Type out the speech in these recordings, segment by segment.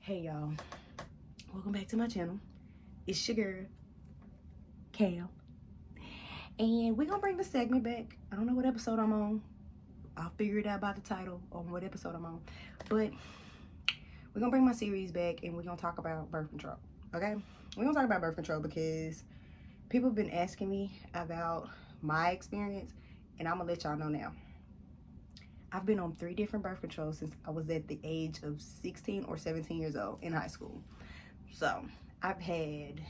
Hey y'all, welcome back to my channel. It's your girl, Cam. And we're gonna bring the segment back. I don't know what episode I'm on. I'll figure it out by the title on what episode I'm on. But we're gonna bring my series back and we're gonna talk about birth control. Okay? We're gonna talk about birth control because people have been asking me about my experience, and I'm gonna let y'all know now. I've been on 3 different birth controls since I was at the age of 16 or 17 years old in high school. So I've had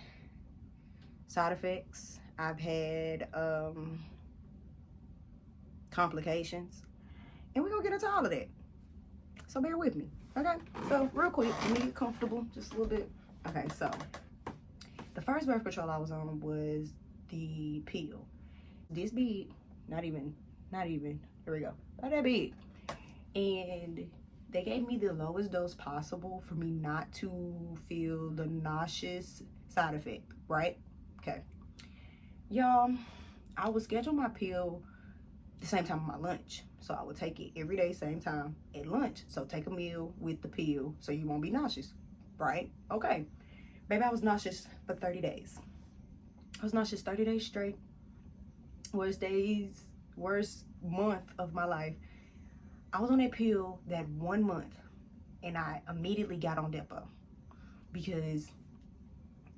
side effects, I've had complications, and we're gonna get into all of that. So bear with me, okay? So real quick, let me get comfortable just a little bit. Okay, so the first birth control I was on was the pill. This big, not even, here we go, not that big. And they gave me the lowest dose possible for me not to feel the nauseous side effect, right? Okay. Y'all, I would schedule my pill the same time of my lunch. So I would take it every day, same time at lunch. So take a meal with the pill so you won't be nauseous, right? Okay. Baby, I was nauseous for 30 days. I was nauseous 30 days straight. Worst month of my life. I was on that pill that 1 month and I immediately got on Depo because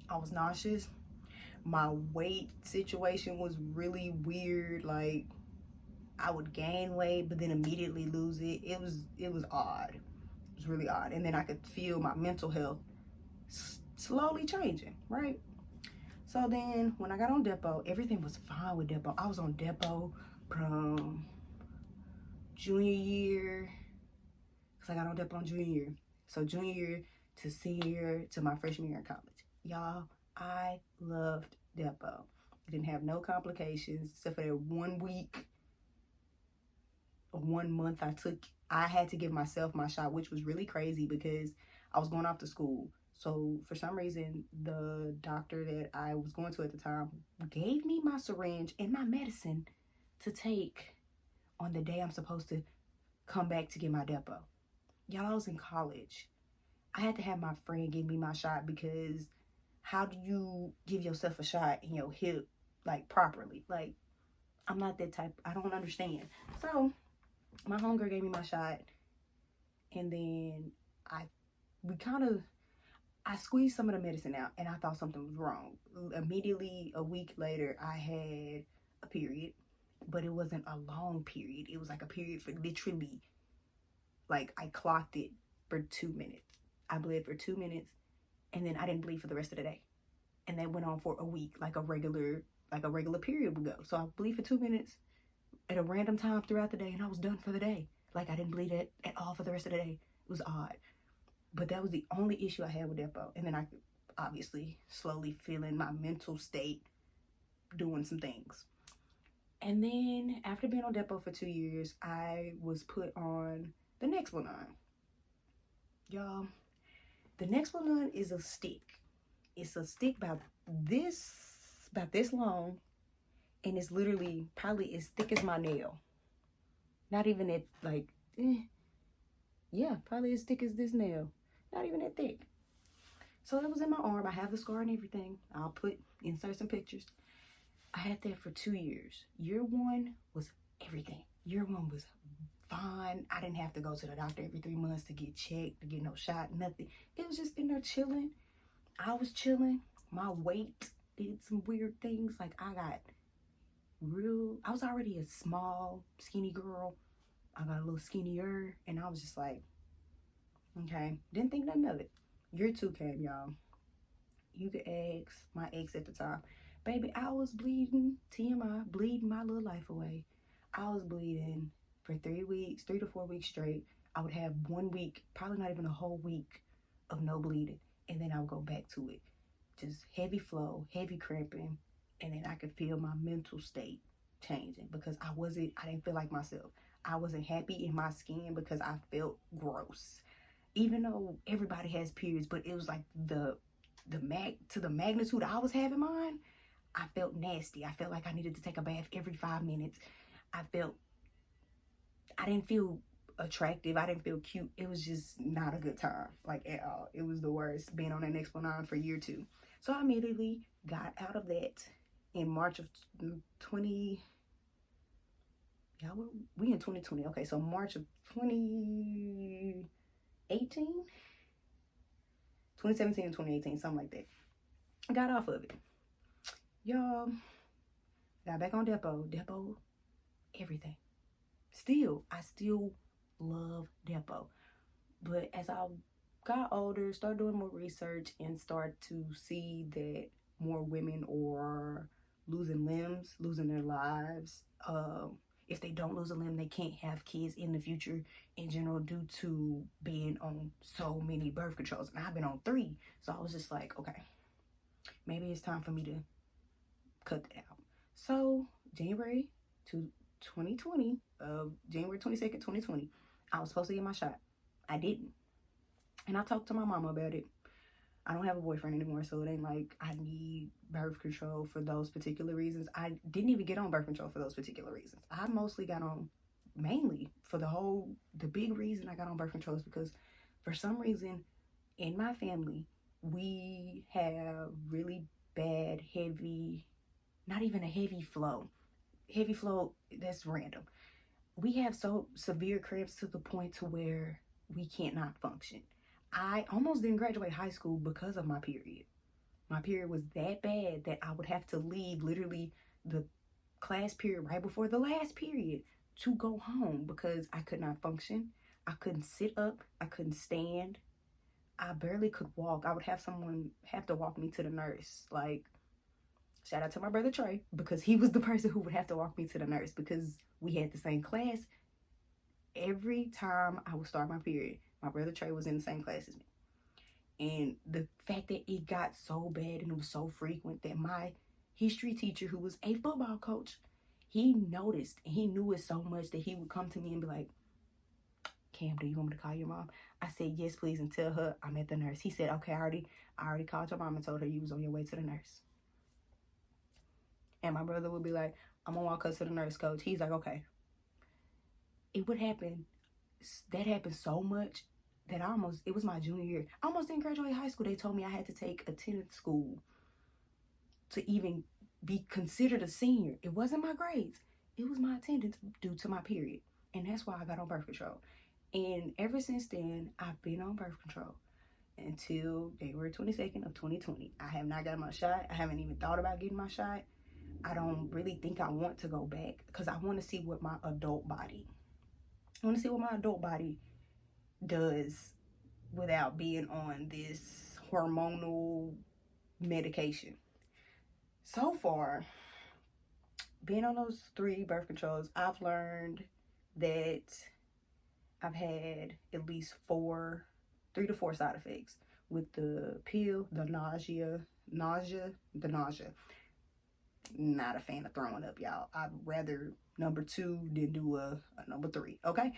I was nauseous. My weight situation was really weird. Like, I would gain weight but then immediately lose it. It was odd. It was really odd. And then I could feel my mental health slowly changing, right? So then when I got on Depo, everything was fine with Depo. I was on Depo from junior year, because I got on Depo on junior year. So junior year to senior year to my freshman year in college. Y'all, I loved Depo. I didn't have no complications except for that 1 week or 1 month I had to give myself my shot, which was really crazy because I was going off to school. So for some reason, the doctor that I was going to at the time gave me my syringe and my medicine to take on the day I'm supposed to come back to get my Depo. Y'all, I was in college. I had to have my friend give me my shot because how do you give yourself a shot in your hip, like, properly? Like, I'm not that type. I don't understand. So my homegirl gave me my shot, and then I squeezed some of the medicine out, and I thought something was wrong. Immediately, a week later, I had a period, but it wasn't a long period. It was like a period for literally, like, I clocked it for 2 minutes. I bled for 2 minutes, and then I didn't bleed for the rest of the day. And that went on for a week, like a regular period would go. So I bleed for 2 minutes at a random time throughout the day, and I was done for the day. Like, I didn't bleed at all for the rest of the day. It was odd. But that was the only issue I had with Depo. And then I obviously slowly feeling my mental state doing some things. And then after being on Depo for 2 years, I was put on the Nexplanon. Y'all, the Nexplanon is a stick. It's a stick about this long, and it's literally probably as thick as my nail. Not even that, like, yeah, probably as thick as this nail. Not even that thick. So that was in my arm. I have the scar and everything. I'll insert some pictures. I had that for 2 years. Year 1 was everything. Year 1 was fine. I didn't have to go to the doctor every 3 months to get checked, to get no shot, nothing. It was just in there chilling. I was chilling. My weight did some weird things. Like, I was already a small, skinny girl. I got a little skinnier, and I was just like, okay, didn't think nothing of it. Year 2 came, y'all. You could ask my ex at the time. Baby, I was bleeding, TMI, bleeding my little life away. I was bleeding for 3 to 4 weeks straight. I would have 1 week, probably not even a whole week of no bleeding. And then I would go back to it. Just heavy flow, heavy cramping. And then I could feel my mental state changing because I didn't feel like myself. I wasn't happy in my skin because I felt gross. Even though everybody has periods, but it was like to the magnitude I was having mine, I felt nasty. I felt like I needed to take a bath every 5 minutes. I didn't feel attractive. I didn't feel cute. It was just not a good time, like at all. It was the worst being on that Nexplanon for year 2. So I immediately got out of that in March of 20. Yeah, we in 2020. Okay, so March of 2018, 2017 and 2018, something like that. I got off of it. Y'all, got back on Depo, everything. I still love Depo. But as I got older, started doing more research and start to see that more women are losing limbs, losing their lives. If they don't lose a limb, they can't have kids in the future in general due to being on so many birth controls. And I've been on 3. So I was just like, okay, maybe it's time for me to cut that out. So January 2020, January 22nd, 2020, I was supposed to get my shot. I didn't. And I talked to my mama about it. I don't have a boyfriend anymore, so it ain't like I need birth control for those particular reasons. I didn't even get on birth control for those particular reasons. I mostly got on, mainly for the big reason I got on birth control is because for some reason in my family, we have really bad, heavy, not even a heavy flow. Heavy flow, that's random. We have so severe cramps to the point to where we can't not function. I almost didn't graduate high school because of my period. My period was that bad that I would have to leave literally the class period right before the last period to go home because I could not function. I couldn't sit up. I couldn't stand. I barely could walk. I would have someone have to walk me to the nurse. Like, shout out to my brother Trey, because he was the person who would have to walk me to the nurse because we had the same class. Every time I would start my period, my brother Trey was in the same class as me. And the fact that it got so bad and it was so frequent that my history teacher, who was a football coach, he noticed and he knew it so much that he would come to me and be like, Cam, do you want me to call your mom? I said, yes, please, and tell her I'm at the nurse. He said, okay, I already called your mom and told her you was on your way to the nurse. And my brother would be like, I'm gonna walk us to the nurse, coach. He's like, okay. It would happen. That happened so much that it was my junior year. I almost didn't graduate high school. They told me I had to take attendance school to even be considered a senior. It wasn't my grades. It was my attendance due to my period. And that's why I got on birth control. And ever since then, I've been on birth control until January 22nd of 2020. I have not gotten my shot. I haven't even thought about getting my shot. I don't really think I want to go back because I want to see what my adult body does without being on this hormonal medication. So far, being on those 3 birth controls, I've learned that I've had at least 3 to 4 side effects with the pill, the nausea. Not a fan of throwing up, y'all. I'd rather number 2 than do a number 3, okay?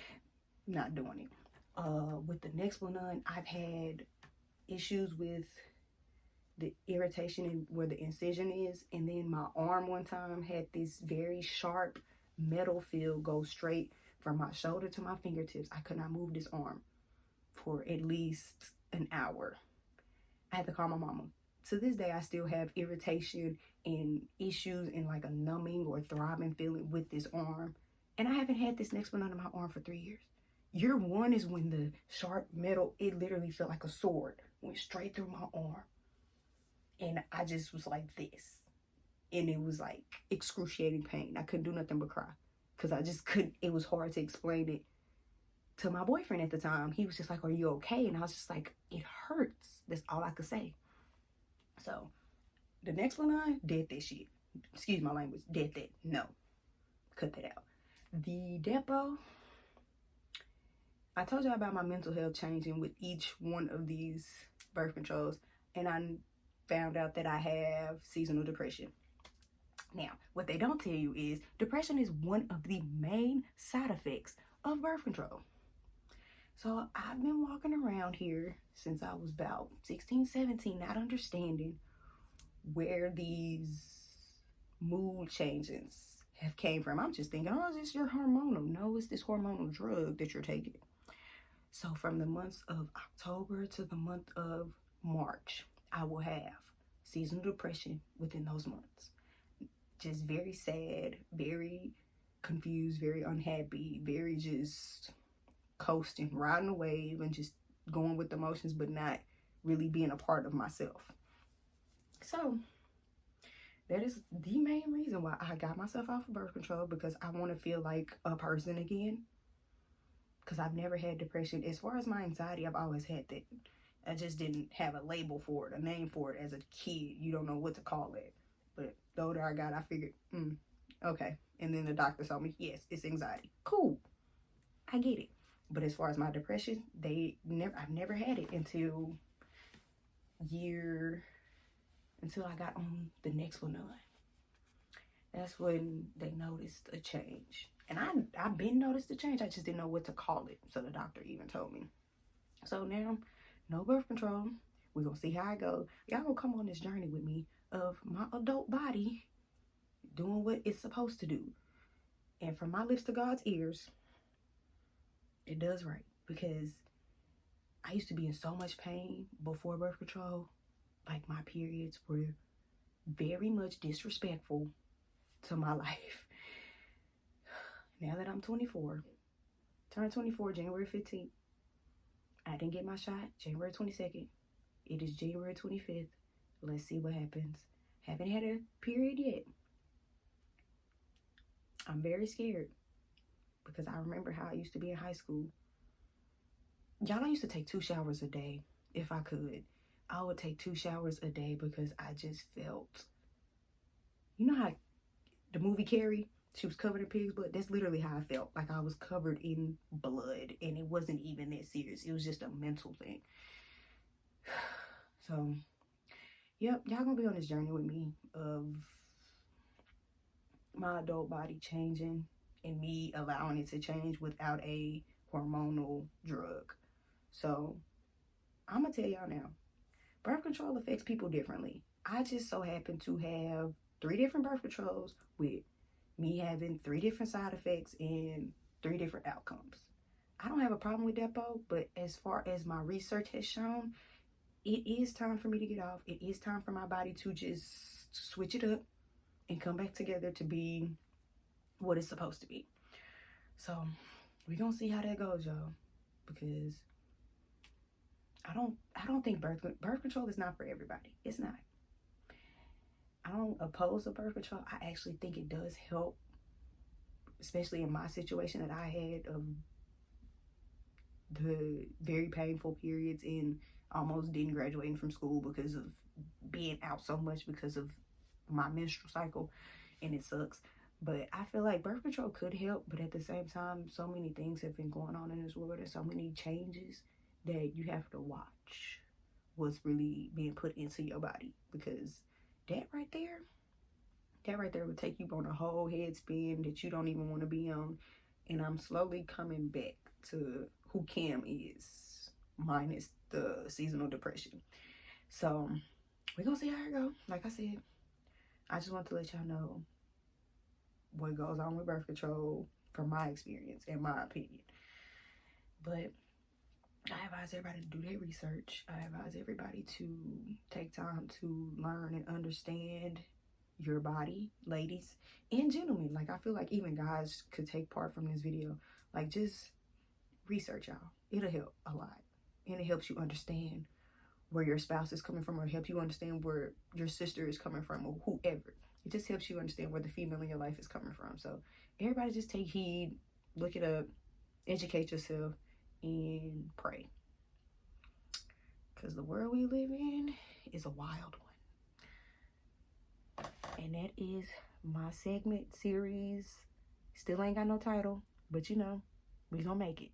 Not doing it. With the Nexplanon, I've had issues with the irritation where the incision is, and then my arm one time had this very sharp metal feel go straight from my shoulder to my fingertips. I could not move this arm for at least an hour. I had to call my mama. To this day, I still have irritation and issues and like a numbing or throbbing feeling with this arm. And I haven't had this Nexplanon on my arm for 3 years. Year 1 is when the sharp metal, it literally felt like a sword, went straight through my arm. And I just was like this. And it was like excruciating pain. I couldn't do nothing but cry. Because I just couldn't, it was hard to explain it to my boyfriend at the time. He was just like, are you okay? And I was just like, it hurts. That's all I could say. So, the Nexplanon, did that shit. Excuse my language, did that. No. Cut that out. The Depo, I told y'all about my mental health changing with each one of these birth controls. And I found out that I have seasonal depression. Now, what they don't tell you is depression is one of the main side effects of birth control. So I've been walking around here since I was about 16, 17, not understanding where these mood changes have came from. I'm just thinking, oh, is this your hormonal? No, it's this hormonal drug that you're taking. So from the months of October to the month of March, I will have seasonal depression within those months. Just very sad, very confused, very unhappy, very just coasting, riding a wave and just going with the emotions, but not really being a part of myself. So that is the main reason why I got myself off of birth control, because I want to feel like a person again. Because I've never had depression. As far as my anxiety, I've always had that. I just didn't have a label for it, a name for it as a kid. You don't know what to call it. But the older I got, I figured, okay. And then the doctor told me, yes, it's anxiety. Cool. I get it. But as far as my depression, I've never had it until I got on the Nexplanon. That's when they noticed a change. And I've been noticed a change. I just didn't know what to call it. So the doctor even told me. So now, no birth control. We're going to see how I go. Y'all going to come on this journey with me of my adult body doing what it's supposed to do. And from my lips to God's ears, it does right. Because I used to be in so much pain before birth control. Like, my periods were very much disrespectful to my life. Now that I'm 24, turned 24 January 15th. I didn't get my shot January 22nd. It is January 25th. Let's see what happens. Haven't had a period yet. I'm very scared because I remember how I used to be in high school. Y'all, I used to take 2 showers a day if I could. I would take 2 showers a day because I just felt, you know how the movie Carrie, she was covered in pig's blood? That's literally how I felt. Like I was covered in blood, and it wasn't even that serious. It was just a mental thing. So, yep, y'all gonna be on this journey with me of my adult body changing and me allowing it to change without a hormonal drug. So, I'm gonna tell y'all now, birth control affects people differently. I just so happen to have 3 different birth controls with me having 3 different side effects and 3 different outcomes. I don't have a problem with Depo, but as far as my research has shown, it is time for me to get off. It is time for my body to just switch it up and come back together to be what it's supposed to be. So we're gonna see how that goes, y'all, because I don't think birth control is not for everybody. It's not. I don't oppose the birth control. I actually think it does help, especially in my situation that I had of the very painful periods and almost didn't graduating from school because of being out so much because of my menstrual cycle, and it sucks. But I feel like birth control could help, but at the same time, so many things have been going on in this world and so many changes that you have to watch what's really being put into your body, because that right there would take you on a whole head spin that you don't even want to be on. And I'm slowly coming back to who Cam is, minus the seasonal depression. So we're gonna see how it go. Like I said, I just want to let y'all know what goes on with birth control from my experience and my opinion. But I advise everybody to do their research. I advise everybody to take time to learn and understand your body, ladies and gentlemen. Like, I feel like even guys could take part from this video. Like, just research, y'all. It'll help a lot. And it helps you understand where your spouse is coming from, or help you understand where your sister is coming from, or whoever. It just helps you understand where the female in your life is coming from. So everybody just take heed, look it up, educate yourself, and pray. Because the world we live in is a wild one. And that is my segment series. Still ain't got no title, but you know, we gonna make it.